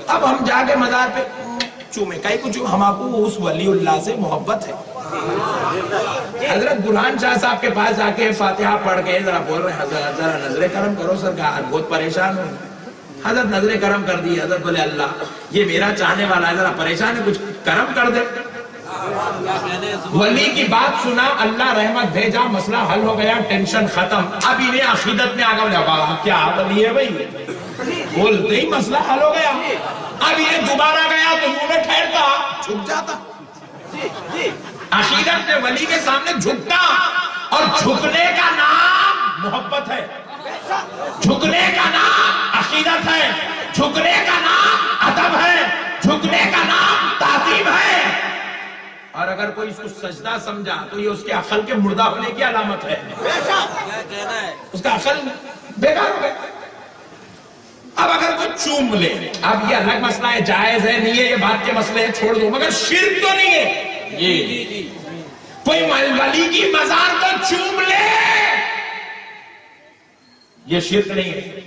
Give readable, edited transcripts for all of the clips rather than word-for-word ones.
اب ہم جا کے مزار پہ چومے کئی کچھ ہمارے اس ولی اللہ سے محبت ہے. حضرت برہان شاہ صاحب کے پاس جا کے فاتحہ پڑھ کے ذرا بول رہے ہیں حضرت ذرا نظر کرم کرو سرکار, بہت پریشان ہوں. حضرت نظر کرم کر دی. حضرت بولے اللہ یہ میرا چاہنے والا ہے, ذرا پریشان ہے, کچھ کرم کر دے. ولی کی بات سنا, اللہ رحمت بھیجا, مسئلہ حل ہو گیا, ٹینشن ختم. اب انہیں عقیدت میں آگا بولے کیا ولی ہے بھائی, بولتے ہی مسئلہ حل ہو گیا. اب یہ دوبارہ گیا تو منہ میں ٹھہرتا, جھک جاتا. عقیدت میں ولی کے سامنے جھکتا, اور جھکنے کا نام محبت ہے, جھکنے کا نام عقیدت ہے, جھکنے کا نام ادب ہے, جھکنے کا نام تعظیم ہے. اور اگر کوئی اس کو سجدہ سمجھا تو یہ اس کے عقل کے مردہ ہونے کی علامت ہے, اس کا عقل بیکار ہو گیا. اب اگر کوئی چوم لے, اب یہ الگ مسئلہ ہے, جائز ہے نہیں ہے, یہ بات کے مسئلے ہیں, چھوڑ دو, مگر شرک تو نہیں ہے. یہ کوئی ولی کی مزار کو چوم لے, یہ شرک نہیں ہے.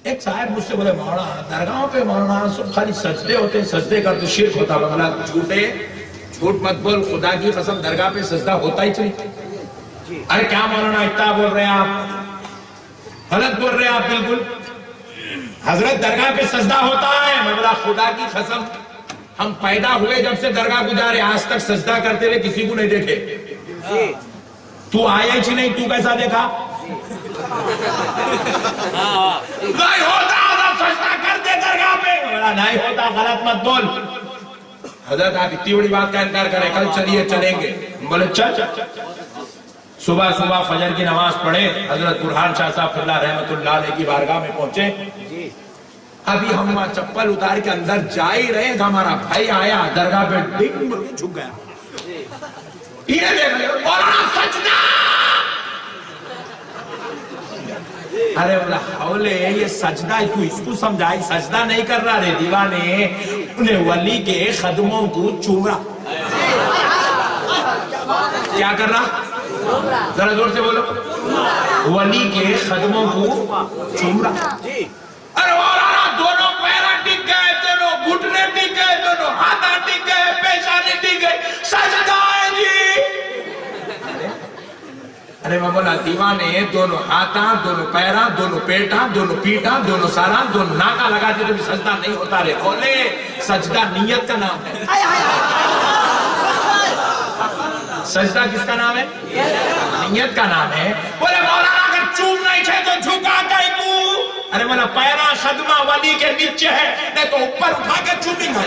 ایک صاحب مجھ سے بولے مولانا درگاہوں پہ مولانا سب خالی سجدے ہوتے ہیں, سجدے کر تو شرک ہوتا. بولا جھوٹ مت بول, خدا کی قسم درگاہ پہ سجدہ ہوتا ہی چاہیے. ارے کیا مولانا اتنا بول رہے ہیں آپ, غلط بول رہے ہیں آپ بالکل. حضرت درگاہ پہ سجدہ ہوتا ہے. میں بولا خدا کی قسم ہم پیدا ہوئے جب سے درگاہ گزارے آج تک سجدہ کرتے ہوئے کسی کو نہیں دیکھے. تو آیا ہی نہیں, تو کیسا دیکھا؟ نہیں ہوتا حضرت سجدہ کرتے درگاہ پہ. نہیں ہوتا, غلط مت بول. حضرت آپ اتنی بڑی بات کا انکار کریں, کل چلیے چلیں گے. بولے چل. صبح صبح فجر کی نماز پڑھے, حضرت برہان شاہ صاحب اللہ رحمت اللہ علیہ کی بارگاہ میں پہنچے. ابھی ہم چپل اتار کے اندر جا ہی رہے کہ ہمارا بھائی آیا, درگاہ پہ ڈنگ جھک گیا. یہ دیکھ رہے مولانا سجدہ. ارے بولا حولے, یہ سجدہ تو اس کو سمجھائی, سجدہ نہیں کر رہا رے دیوانے, انہیں ولی کے خدموں کو چوم رہا. کیا کر رہا؟ ذرا زور سے بولو. ولی کے خدموں کو چوم رہا. ارے مولانا دونوں پیرا ٹک گئے, دونوں گھٹنے ٹک گئے, دونوں ہاتھا ٹک گئے, پیشانی ٹک گئے, سجدہ ہے جی. ارے میں بولا دیوانے, دونوں ہاتھا, دونوں پیرا, دونوں پیٹا, دونوں پیٹا, دونوں سارا, دونوں ناکا لگا کے تو بھی سجدہ نہیں ہوتا رہے. بولے سجدہ نیت کا نام ہے. سجدہ کس کا نام ہے؟ نیت کا نام ہے. بولے مولانا اگر چوم نہیں تھے تو جھکا کہیں کو. ارے مولا پیرا خدمہ ولی کے نیچے ہے, نہیں تو اوپر اٹھا کے چومیں گا.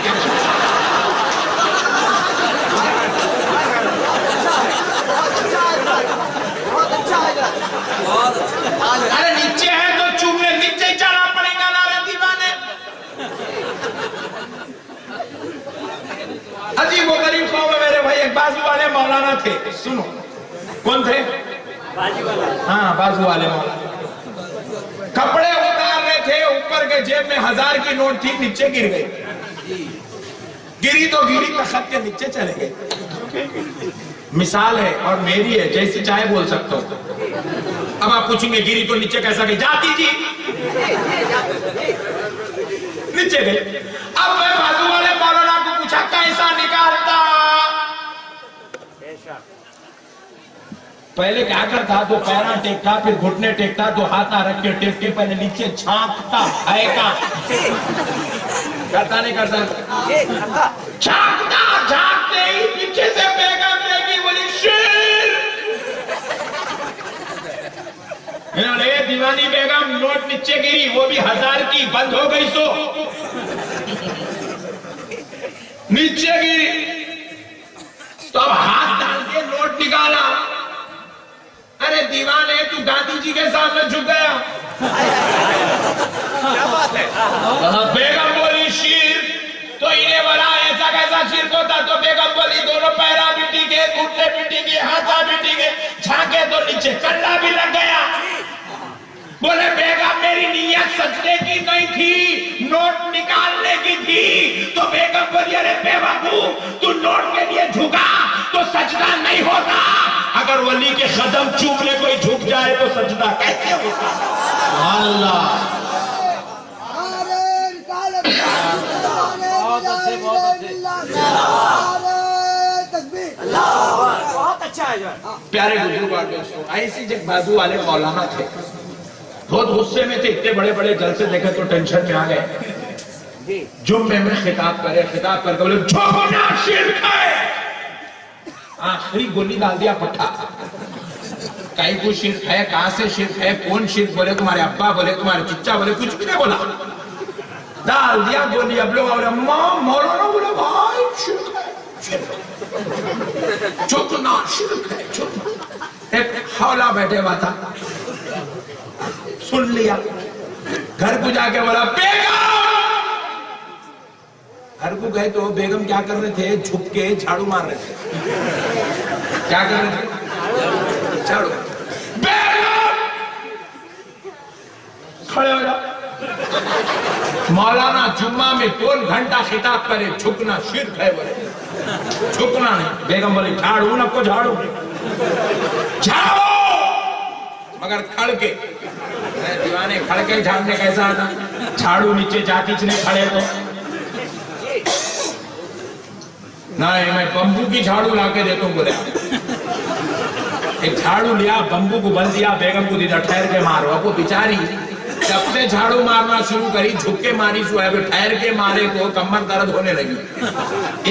ارے نیچے ہے تو چومنے نیچے ہی چڑھا پڑے گا نارے دیوانے. عجیب و غریب قوم ہے میرے بھائی. ایک بازو والے مولانا تھے, سنو کون تھے؟ ہاں بازو والے مولانا. کپڑے اتار رہے تھے, اوپر کے جیب میں 1000 کی نوٹ تھی, نیچے گر گئی. گری تو گری, تخت کے نیچے چلے گئے. مثال ہے اور میری ہے, جیسے چاہے بول سکتا ہوں. اب آپ پوچھیں گے گری تو نیچے کیسا گئی؟ جاتی جی نیچے گئی. اب میں بازو والے مولانا کو پوچھا کیسا نکالتا؟ پہلے کیا کرتا, تو پیرا ٹیکتا, پھر گھٹنے ٹیکتا, تو ہاتھا رکھ کے ٹیک کے پہلے نیچے چھانکتا. کرتا نہیں کرتا؟ چھانکتا, چھانکتے ہی پیچھے سے بیگم بیگی بولی شیر. اے دیوانی بیگم, نوٹ نیچے گری, وہ بھی 1000 کی, بند ہو گئی سو. نیچے گری تو اب ہاتھ ڈال کے نوٹ نکالا. ارے دیوانے, تو گاندھی جی کے سامنے جھک گیا. کیا بات ہے؟ بیگم بولی شیر. تو انہیں بولا ایسا کیسا شیر ہوتا؟ تو بیگم بولی دونوں پیرا بھی ٹکے, گھٹنے بھی ٹکے, ہاتھا بھی ٹکے, جھانکے تو نیچے کلا بھی لگ گیا. بولے بیگم میری نیت سجدے کی نہیں تھی, نوٹ نکالنے کی تھی. تو بیگم بولی ارے بے وقوف, تو نوٹ کے لیے جھکا تو سجدہ نہیں ہوتا. اگر ولی کے قدم چومنے کوئی جھک جائے تو سجدہ کیسے ہوتا؟ اللہ प्यारे बुजुर्ग और दोस्तों, ऐसी जब बाजू वाले मौलाना थे, बहुत गुस्से में थे, इतने बड़े बड़े जलसे देखे तो टेंशन में आ गए। जुम्मे में खिताब करके बोले झोंकना शिर्क है। आखिरी गोली डाल दिया पट्टा। कहीं को शिर्क है, कहां से शिर्क है, कौन शिर्क बोले, तुम्हारे अब्बा बोले, तुम्हारे चिच्चा बोले, कुछ भी नहीं बोला, डाल दिया गोली। अब लोग बोले मौलाना बोले भाई शिर्क है, झुकना शिर्क है, झुकना। एक हौला बैठे हुआ था, सुन लिया, घर को जाके बोला बेगम। घर को गए तो बेगम क्या कर रहे थे, झुक के झाड़ू मार रहे थे। क्या कर रहे थे, झाड़ू। बेगम खड़े हो जाओ। मौलाना जुम्मा में कौन घंटा खिताब करे, झुकना शिर्क है बोले, झुकना नहीं। बेगम बोली झाड़ू, आपको झाड़ू झाड़ो, मगर खड़ के। दीवाने खड़ के झाड़ने कैसा आता, झाड़ू नीचे जाती नहीं खड़े तो नहीं, मैं बम्बू की झाड़ू लाके देता हूँ बोले। एक झाड़ू लिया, बम्बू को बल दिया, बेगम को दीदा ठहर के मारो। अब वो बेचारी जब से झाड़ू मारना शुरू करी, झुक के मारी, ठहर के मारे तो कमर दर्द होने लगी।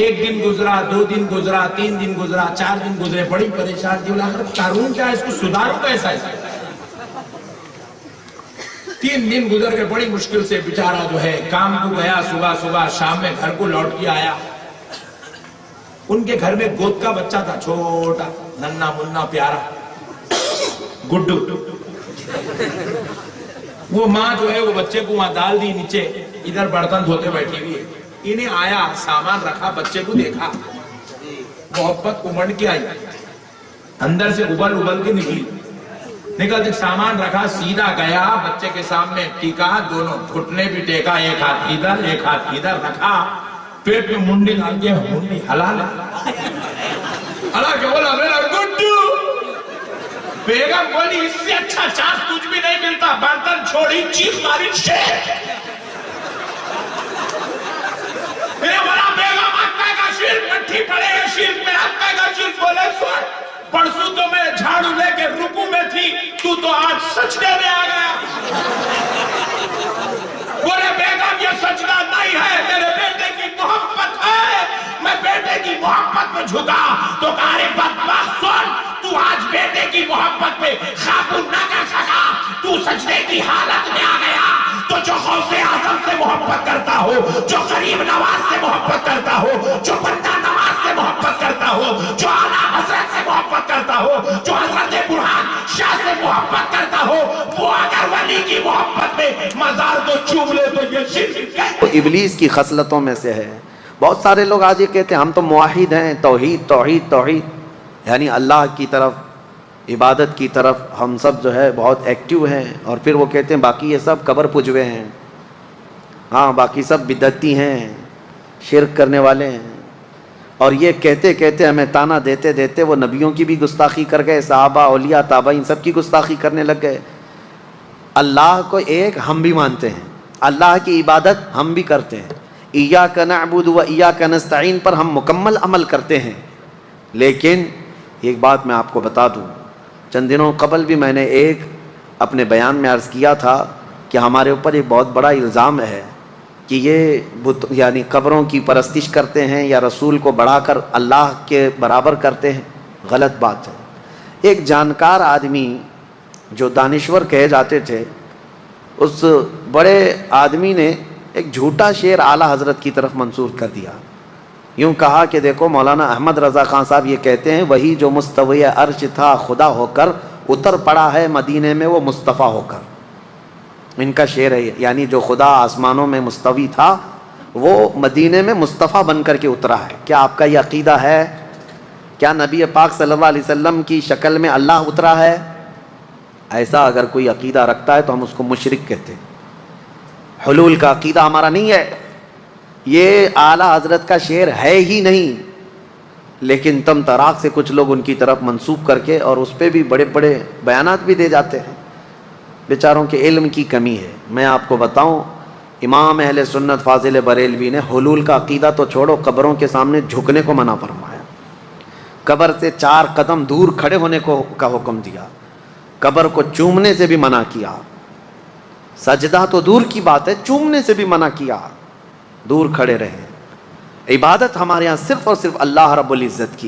एक दिन गुजरा, 2 दिन गुजरा, 3 दिन गुजरा, 4 दिन गुजरे, बड़ी परेशान थी। कानून क्या है, इसको सुधारू कैसा है। 3 दिन गुजर के बड़ी मुश्किल से बेचारा जो है काम को गया, सुबह सुबह, शाम में घर को लौट के आया। उनके घर में गोद का बच्चा था, छोटा नन्ना मुन्ना प्यारा गुड्डू। वो माँ जो है वो बच्चे को वहां डाल दी नीचे, इधर बर्तन धोते बैठी हुई है। इन्हें आया, सामान रखा, बच्चे को देखा, मोहब्बत उमड़ के आई, अंदर से उबल उबल के निकलते सामान रखा, सीधा गया बच्चे के सामने टीका, दोनों घुटने भी टेका, एक हाथ इधर एक हाथ इधर रखा, पेट में मुंडी डाल के मुंडी हला के बोला मेरा गुड्डू। बेगम बोली इससे अच्छा चांस कुछ भी नहीं मिलता। बर्तन छोड़ी, चीख मारी, शेर। मेरे बोला बेगम अक्का का शिर मट्ठी पड़े, शिर पे अक्का का शिर। बोले सुन, परसों तो मैं झाड़ू लेके रुकू में थी, तू तो आज सजदे में आ गया। बोले बेगम ये सजदा नहीं है, मेरे बेटे की मोहब्बत है, मैं बेटे की मोहब्बत में झुका। तो अरे बदबख्त सुन, तू आज बेटे की मोहब्बत पे काबू ना कर सका, तू सजदे की हालत में आ गया। तो जो गौसे आजम से मोहब्बत करता हो, जो गरीब नवाज से मोहब्बत करता हो, जो बंदा नवाज से मोहब्बत करता हो, जो आला हजरत से मोहब्बत करता हो, जो हजरत बुरहान शाह से मोहब्बत करता हो, वो अगर वली की मोहब्बत में मजार को चूम ले तो ये शिर्क है। तो इब्लीस की खसलतों में से है। बहुत सारे लोग आज ये कहते हैं हम तो मुआहिद हैं, तौहीद तौहीद तौहीद, यानी अल्लाह की तरफ, इबादत की तरफ हम सब जो है बहुत एक्टिव हैं। और फिर वो कहते हैं बाकी ये सब कब्र पुजवे हैं, हाँ बाकी सब बिदअती हैं, शिरक करने वाले हैं। और ये कहते कहते हमें ताना देते देते वो नबियों की भी गुस्ताखी कर गए, सहाबा औलिया ताबा इन सब की गुस्ताखी करने लग गए। अल्लाह को एक हम भी मानते हैं, अल्लाह की इबादत हम भी करते हैं, इय्याका नअबुदु व इय्याका नस्तईन पर हम मुकम्मल अमल करते हैं। लेकिन एक बात मैं आपको बता दूं, चंद दिनों कबल भी मैंने एक अपने बयान में अर्ज़ किया था कि हमारे ऊपर एक बहुत बड़ा इल्ज़ाम है कि ये बुत यानी कब्रों की परस्तिश करते हैं या रसूल को बढ़ाकर अल्लाह के बराबर करते हैं। गलत बात है। एक जानकार आदमी जो दानिश्वर कहे जाते थे, उस बड़े आदमी ने एक झूठा शेर आला हज़रत की तरफ मंसूर कर दिया। यूँ कहा कि देखो मौलाना अहमद रज़ा खान साहब ये कहते हैं वही जो मुस्तवी अर्श था खुदा होकर उतर पड़ा है मदीने में वो मुस्तफ़ा होकर। इनका शेर है, यानी जो खुदा आसमानों में मुस्तवी था वो मदीने में मुस्तफ़ा बन कर के उतरा है। क्या आपका ये अक़ीदा है? क्या नबी पाक सल्लल्लाहु अलैहि वसल्लम की शक्ल में अल्लाह उतरा है? ऐसा अगर कोई अक़ीदा रखता है तो हम उसको मुशरिक कहते हैं। हुलूल का अक़ीदा हमारा नहीं है। ये आला हज़रत का शेर है ही नहीं, लेकिन तम तराक से कुछ लोग उनकी तरफ मंसूब करके और उस पर भी बड़े बड़े बयानात भी दे जाते हैं। बेचारों के इल्म की कमी है। मैं आपको बताऊं, इमाम अहले सुन्नत फाजिल बरेलवी ने हुलूल का अक़ीदा तो छोड़ो, कब्रों के सामने झुकने को मना फरमाया। قبر سے 4 قدم دور کھڑے ہونے کا حکم دیا، قبر کو چومنے سے بھی منع کیا، سجدہ تو دور کی بات ہے، چومنے سے بھی منع کیا، دور کھڑے رہے۔ عبادت ہمارے ہاں صرف اور صرف اللہ رب العزت کی ہے۔